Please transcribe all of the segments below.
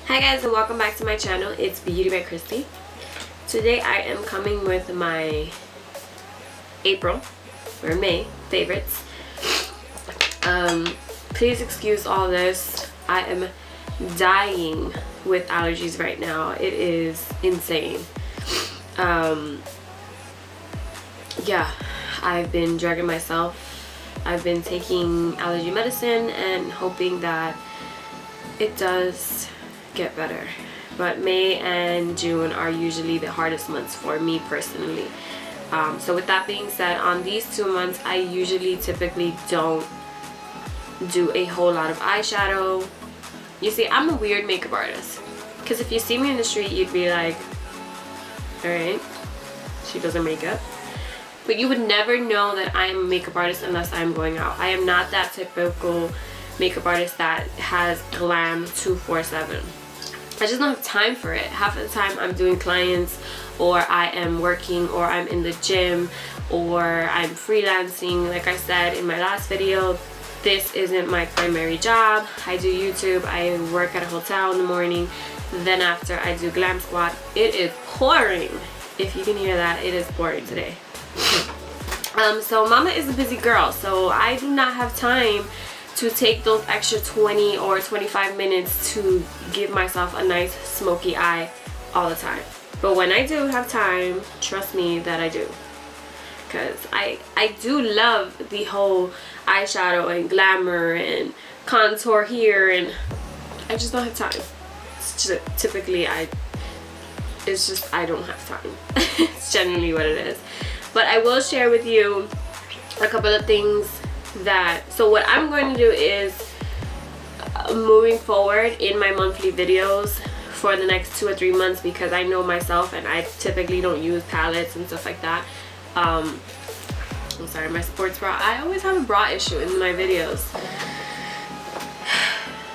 Hi guys, and welcome back to my channel. It's Beauty by Christy. Today I am coming with my April or May favorites. Please excuse all this. I am dying with allergies right now. It is insane. Yeah, I've been drugging myself. I've been taking allergy medicine and hoping that it does get better. But May and June are usually the hardest months for me personally. So with that being said, on these 2 months I typically don't do a whole lot of eyeshadow. You see, I'm a weird makeup artist, because if you see me in the street you'd be like, alright, she does her makeup. But you would never know that I'm a makeup artist unless I'm going out. I am not that typical makeup artist that has glam 247. I just don't have time for it. Half of the time I'm doing clients, or I am working, or I'm in the gym, or I'm freelancing. Like I said in my last video, this isn't my primary job. I do YouTube, I work at a hotel in the morning, then after I do Glam Squad. It is pouring. If you can hear that, it is pouring today. So mama is a busy girl, so I do not have time to take those extra 20 or 25 minutes to give myself a nice smoky eye all the time. But when I do have time, trust me that I do, because I do love the whole eyeshadow and glamour and contour here, and I just don't have time. It's just, typically I don't have time. It's generally what it is. But I will share with you a couple of things so what I'm going to do is moving forward in my monthly videos for the next 2 or 3 months, because I know myself and I typically don't use palettes and stuff like that. I'm sorry, my sports bra. I always have a bra issue in my videos.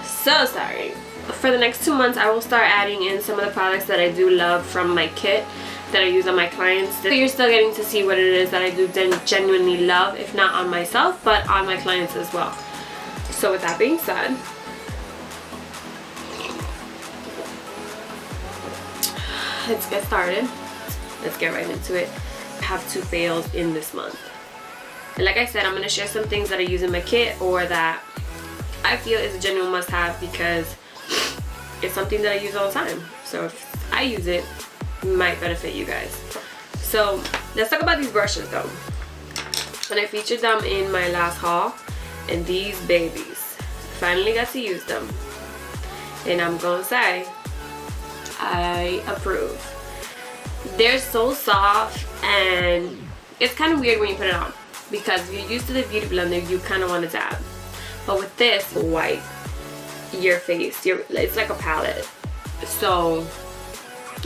So sorry. For the next 2 months I will start adding in some of the products that I do love from my kit that I use on my clients. So you're still getting to see what it is that I do genuinely love, if not on myself, but on my clients as well. So with that being said, let's get started. Let's get right into it. I have 2 fails in this month. And like I said, I'm going to share some things that I use in my kit, or that I feel is a genuine must-have, because it's something that I use all the time. So if I use it, might benefit you guys. So let's talk about these brushes though. And I featured them in my last haul, and these babies, finally got to use them, and I'm gonna say I approve. They're so soft, and it's kind of weird when you put it on, because if you're used to the beauty blender you kind of want to dab, but with this, wipe your face. It's like a palette, so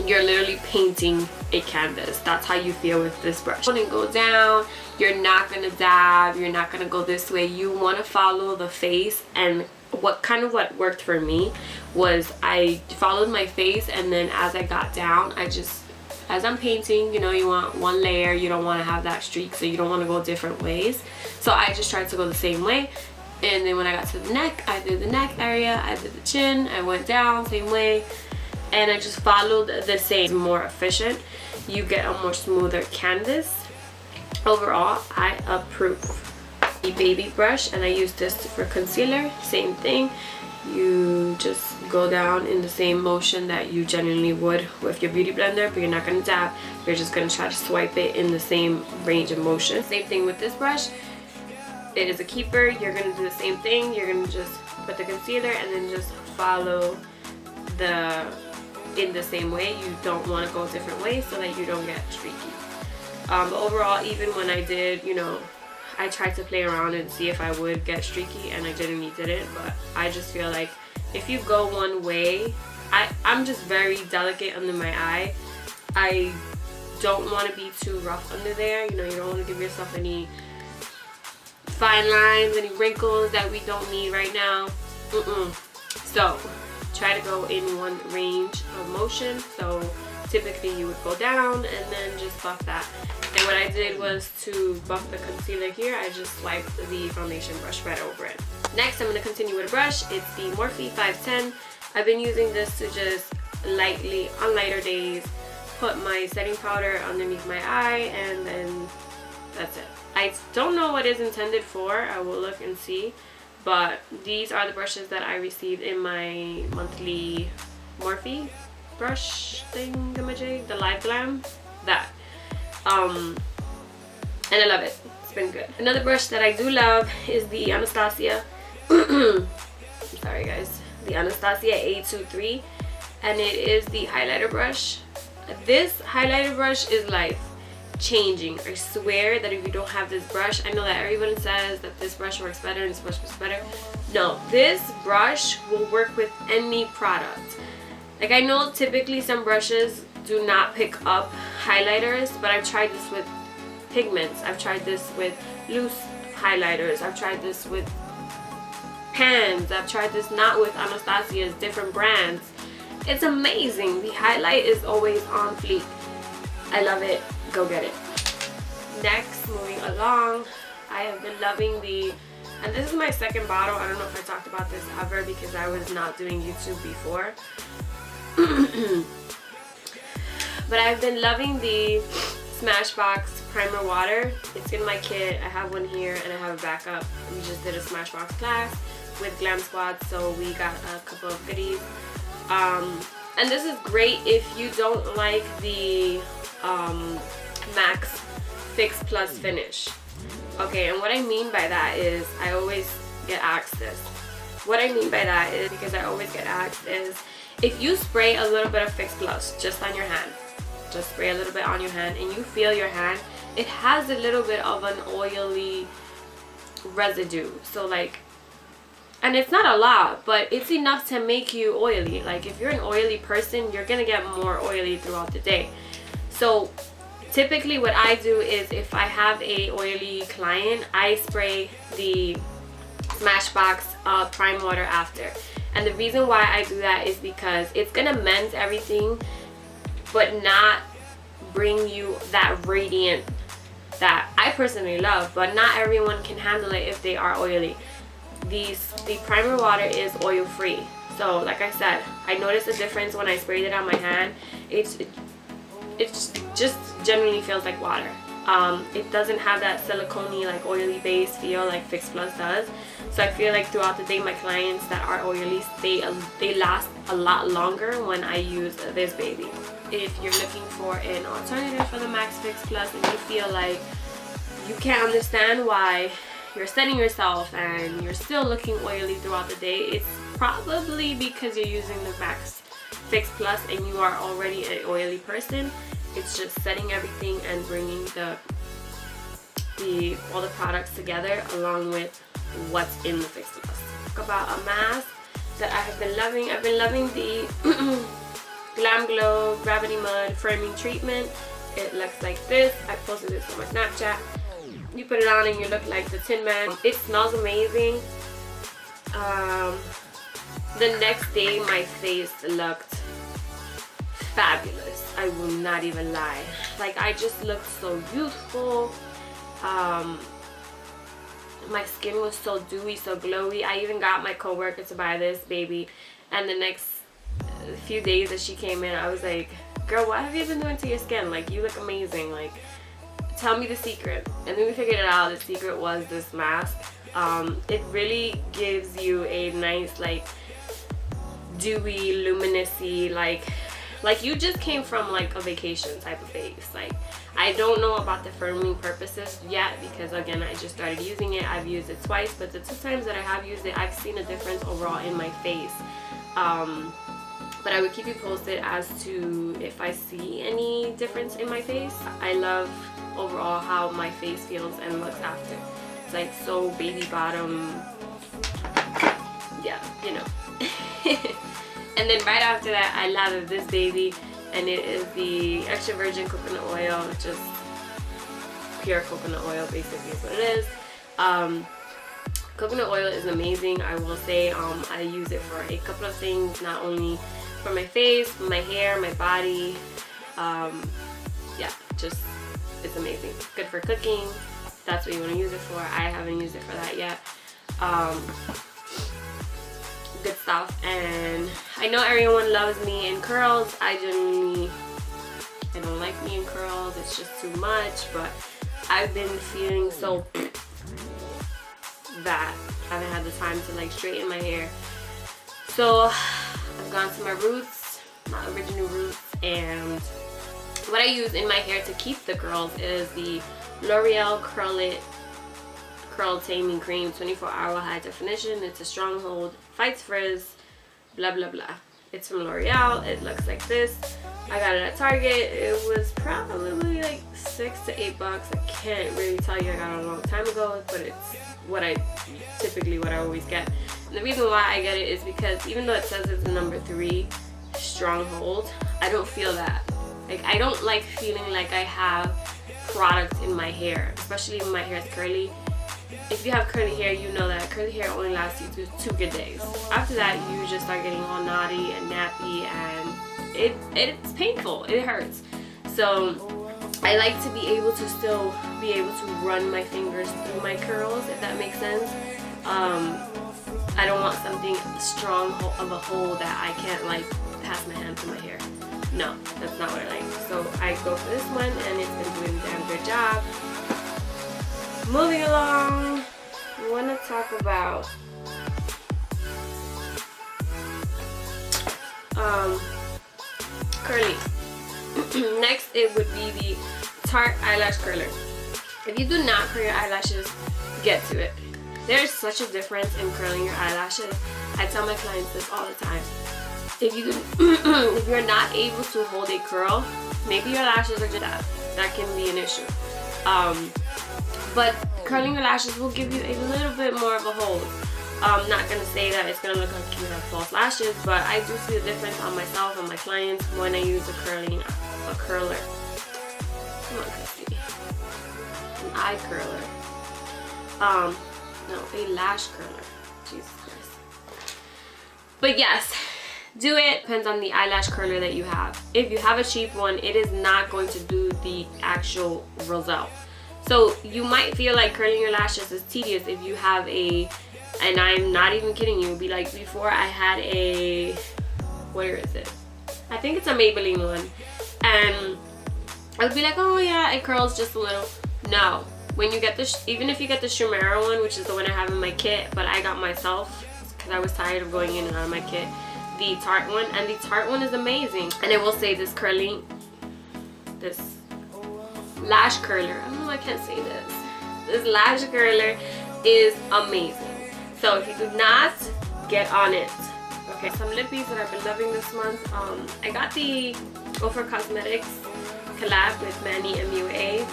you're literally painting a canvas. That's how you feel with this brush. When it go down, you're not gonna dab, you're not gonna go this way. You want to follow the face. And what worked for me was I followed my face, and then as I got down, as I'm painting, you know, you want one layer, you don't want to have that streak, so you don't want to go different ways. So I just tried to go the same way. And then when I got to the neck, I did the neck area, I did the chin, I went down same way, and I just followed the same. It's more efficient. You get a more smoother canvas. Overall, I approve. The baby brush, and I use this for concealer. Same thing. You just go down in the same motion that you genuinely would with your beauty blender, but you're not going to dab. You're just going to try to swipe it in the same range of motion. Same thing with this brush. It is a keeper. You're going to do the same thing. You're going to just put the concealer and then just follow in the same way. You don't want to go different ways so that you don't get streaky. But overall, even when I did, you know, I tried to play around and see if I would get streaky, and I genuinely didn't. But I just feel like if you go one way, I'm just very delicate under my eye. I don't want to be too rough under there. You know, you don't want to give yourself any fine lines, any wrinkles that we don't need right now. So try to go in one range of motion. So typically you would go down and then just buff that. And what I did was to buff the concealer here, I just swiped the foundation brush right over it. Next, I'm going to continue with a brush. It's the Morphe 510 I've been using this to just lightly, on lighter days, put my setting powder underneath my eye, and then that's it. I don't know what it's intended for. I will look and see. But these are the brushes that I received in my monthly Morphe brush thingamajig, the Live Glam. That. And I love it. It's been good. Another brush that I do love is the Anastasia. I'm sorry guys. The Anastasia A23. And it is the highlighter brush. This highlighter brush is life changing. I swear that if you don't have this brush, I know that everyone says that this brush works better and this brush works better. No, this brush will work with any product. Like, I know typically some brushes do not pick up highlighters, but I've tried this with pigments. I've tried this with loose highlighters. I've tried this with pans. I've tried this not with Anastasia's, different brands. It's amazing. The highlight is always on fleek. I love it. Go get it. Next, moving along, I have been loving the, and this is my second bottle. I don't know if I talked about this ever because I was not doing YouTube before. But I've been loving the Smashbox primer water. It's in my kit. I have one here and I have a backup. We just did a Smashbox class with Glam Squad, so we got a couple of goodies. And this is great if you don't like the Max Fix Plus finish. Okay, and what I mean by that is, I always get asked this. What I mean by that is, because I always get asked, is if you spray a little bit of Fix Plus just on your hand, just spray a little bit on your hand, and you feel your hand, it has a little bit of an oily residue. So like, and it's not a lot, but it's enough to make you oily. Like, if you're an oily person, you're gonna get more oily throughout the day. So typically what I do is, if I have a oily client, I spray the Smashbox prime water after. And the reason why I do that is because it's gonna mend everything, but not bring you that radiant that I personally love. But not everyone can handle it if they are oily. The primer water is oil free. So like I said, I noticed a difference when I sprayed it on my hand. It just genuinely feels like water. It doesn't have that silicone-y, like oily base feel like Fix Plus does. So I feel like throughout the day, my clients that are oily, they last a lot longer when I use this baby. If you're looking for an alternative for the Max Fix Plus and you feel like you can't understand why you're setting yourself and you're still looking oily throughout the day, it's probably because you're using the Max Fix Plus and you are already an oily person. It's just setting everything and bringing all the products together along with what's in the Fix Plus. Talk about a mask that I have been loving. I've been loving the Glam Glow Gravity Mud Firming Treatment. It looks like this. I posted this on my Snapchat. You put it on and you look like the Tin Man. It smells amazing. The next day my face looked fabulous. I will not even lie. Like, I just looked so youthful. My skin was so dewy, so glowy. I even got my coworker to buy this baby, and the next few days that she came in, I was like, girl, what have you been doing to your skin? Like, you look amazing. Like, tell me the secret. And then we figured it out. The secret was this mask. It really gives you a nice, like, dewy, luminous-y, like you just came from like a vacation type of face. Like, I don't know about the firming purposes yet because, again, I just started using it. I've used it twice, but the 2 times that I have used it, I've seen a difference overall in my face. But I would keep you posted as to if I see any difference in my face. I love overall how my face feels and looks after. It's like so baby bottom, yeah, you know. And then right after that, I lathered this baby, and it is the extra virgin coconut oil, just pure coconut oil basically is what it is. Coconut oil is amazing. I will say I use it for a couple of things, not only for my face, my hair, my body. Yeah, just, it's amazing. Good for cooking. That's what you want to use it for. I haven't used it for that yet. good stuff. And I know everyone loves me in curls. I don't like me in curls. It's just too much. But I've been feeling so that I haven't had the time to like straighten my hair. So I've gone to my roots, my original roots, and what I use in my hair to keep the curls is the Loreal Curl Taming Cream 24-hour high definition. It's a stronghold, fights frizz, blah blah blah. It's from L'Oreal. It looks like this. I got it at Target. It was probably like $6 to $8. I can't really tell you. I got it a long time ago, but it's what I always get. And the reason why I get it is because even though it says it's a number 3 stronghold, I don't feel that. Like, I don't like feeling like I have product in my hair, especially when my hair is curly. If you have curly hair, you know that curly hair only lasts you 2 good days. After that, you just start getting all knotty and nappy, and it's painful. It hurts. So I like to be able to still be able to run my fingers through my curls, if that makes sense. I don't want something strong of a hold that I can't like pass my hand through my hair. No, that's not what I like. So I go for this one, and it's been doing a damn good job. Moving along, I want to talk about curly. Next, it would be the Tarte eyelash curler. If you do not curl your eyelashes, get to it. There's such a difference in curling your eyelashes. I tell my clients this all the time. If you're not able to hold a curl, maybe your lashes are just that can be an issue. But curling your lashes will give you a little bit more of a hold. I'm not gonna say that it's gonna look like you have false lashes, but I do see a difference on myself and my clients when I use a curler. Come on, Christy. An eye curler. No, a lash curler. Jesus Christ. But yes, do it. Depends on the eyelash curler that you have. If you have a cheap one, it is not going to do the actual result. So you might feel like curling your lashes is tedious if you have a, and I'm not even kidding you, be like before I had a, where is it? I think it's a Maybelline one. And I would be like, oh yeah, it curls just a little. No. When you get this, even if you get the Chamrmedx one, which is the one I have in my kit, but I got myself because I was tired of going in and out of my kit, the Tarte one, and the Tarte one is amazing. And I will say this lash curler, I don't know, I can't say this lash curler is amazing. So if you do not, get on it. Okay, some lippies that I've been loving this month. I got the Ofra Cosmetics collab with Milani MUA,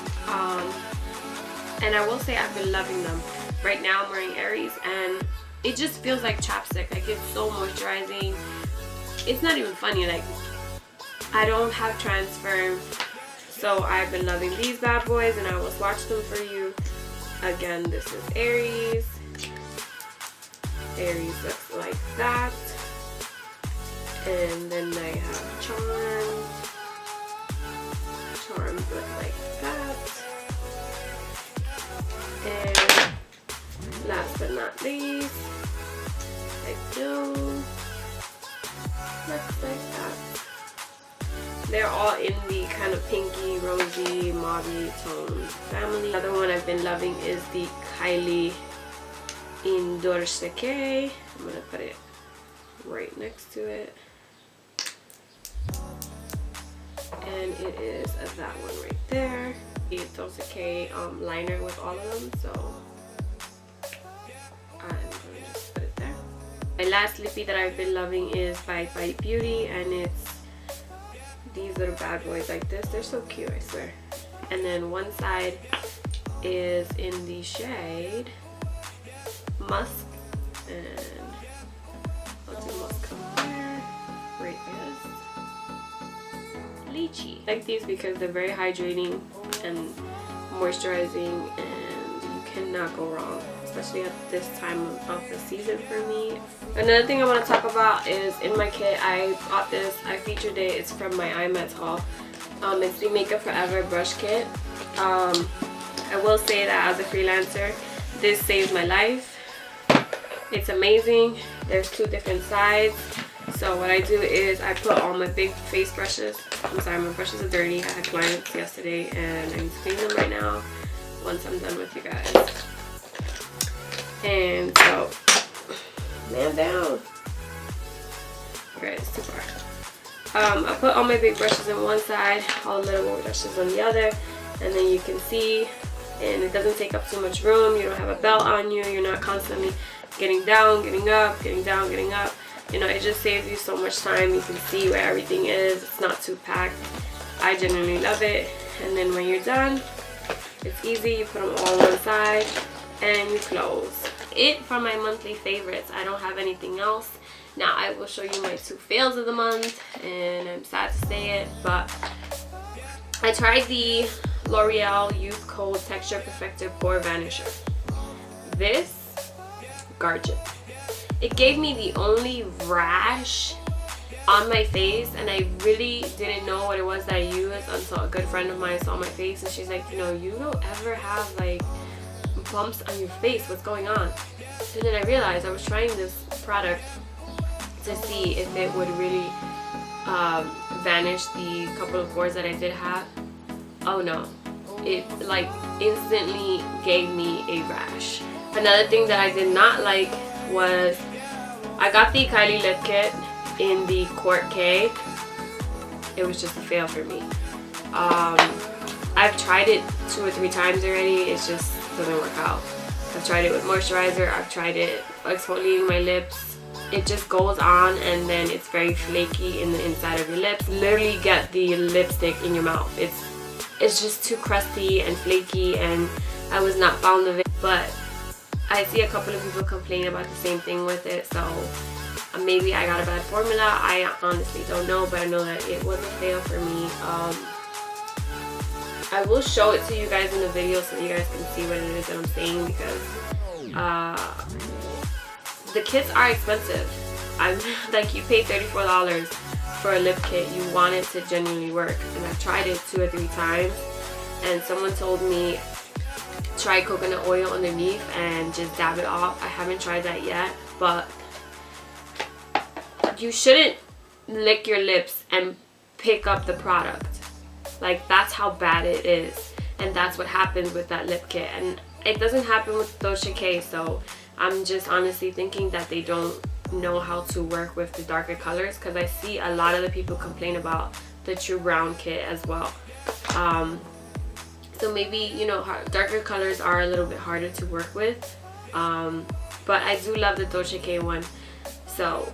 and I will say I've been loving them. Right now I'm wearing Aries, and it just feels like chapstick. Like, it's so moisturizing. It's not even funny. Like, I don't have transfer, so I've been loving these bad boys, and I will swatch them for you. Again, this is Aries. Aries looks like that, and then I have Charms. Charms look like that, and last but not least, I do looks like that. They're all in the kind of pinky, rosy, mauve tone family. Another one I've been loving is the Kylie in Dolce. I'm gonna put it right next to it, and it is that one right there. The Dolce liner with all of them, so I'm gonna just put it there. My last lippy that I've been loving is by Bite Beauty, and it's these little bad boys like this. They're so cute, I swear. And then one side is in the shade Musk, and I'll do Musk up there. Right there. Lychee. I like these because they're very hydrating and moisturizing, and you cannot go wrong, especially at this time of the season for me. Another thing I want to talk about is in my kit, I bought this, I featured it, it's from my iMeds haul. It's the Makeup Forever brush kit. I will say that as a freelancer, this saved my life. It's amazing. There's 2 different sides. So what I do is I put all my big face brushes. I'm sorry, my brushes are dirty. I had clients yesterday and I need to clean them right now once I'm done with you guys. And so, man down. Okay, it's too far. I put all my big brushes on one side, all the little brushes on the other, and then you can see, and it doesn't take up too much room. You don't have a belt on you. You're not constantly getting down, getting up, getting down, getting up. You know, it just saves you so much time. You can see where everything is. It's not too packed. I genuinely love it. And then when you're done, it's easy. You put them all on one side and you close. It for my monthly favorites. I don't have anything else. Now I will show you my 2 fails of the month, and I'm sad to say it, but I tried the L'Oreal Youth Cold Texture Perfector Pore Vanisher. This, gorgeous. It gave me the only rash on my face, and I really didn't know what it was that I used until a good friend of mine saw my face, and she's like, you know, you don't ever have like bumps on your face. What's going on? And then I realized I was trying this product to see if it would really vanish the couple of pores that I did have. Oh no, it like instantly gave me a rash. Another thing that I did not like was I got the Kylie lip kit in the Kourt K. It was just a fail for me. I've tried it 2 or 3 times already. It just doesn't work out. I've tried it with moisturizer. I've tried it exfoliating my lips. It just goes on and then it's very flaky in the inside of your lips. Literally get the lipstick in your mouth. It's just too crusty and flaky, and I was not fond of it. But I see a couple of people complain about the same thing with it, so maybe I got a bad formula. I honestly don't know, but I know that it was a fail for me. I will show it to you guys in the video so you guys can see what it is that I'm saying, because the kits are expensive. I'm like, you pay $34 for a lip kit. You want it to genuinely work, and I've tried it 2 or 3 times, and someone told me try coconut oil underneath and just dab it off. I haven't tried that yet, but you shouldn't lick your lips and pick up the product. Like, that's how bad it is, and that's what happens with that lip kit. And it doesn't happen with Dolce, so I'm just honestly thinking that they don't know how to work with the darker colors, because I see a lot of the people complain about the True Brown kit as well. So maybe, you know, darker colors are a little bit harder to work with, but I do love the Dolce one. So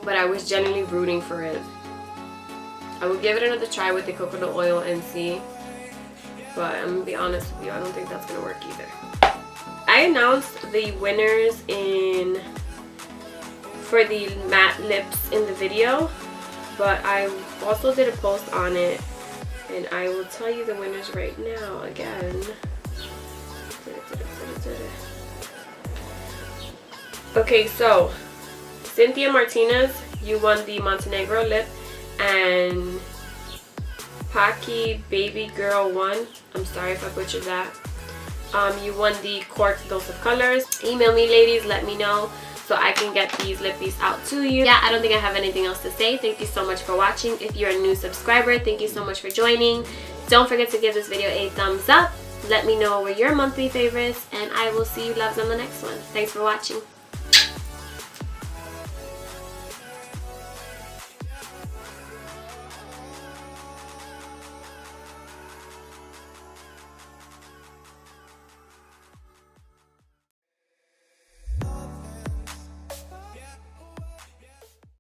but I was genuinely rooting for it. I would give it another try with the coconut oil and see, but I'm gonna be honest with you, I don't think that's gonna work either. I announced the winners for the matte lips in the video, but I also did a post on it, and I will tell you the winners right now again. Okay, so Cynthia Martinez, you won the Montenegro lip, and Paki Baby Girl 1, I'm sorry if I butchered that, you won the Kourt Dose of Colors. Email me, ladies, let me know so I can get these lippies out to you. Yeah, I don't think I have anything else to say. Thank you so much for watching. If you're a new subscriber, thank you so much for joining. Don't forget to give this video a thumbs up. Let me know what your monthly favorites, and I will see you loves on the next one. Thanks for watching.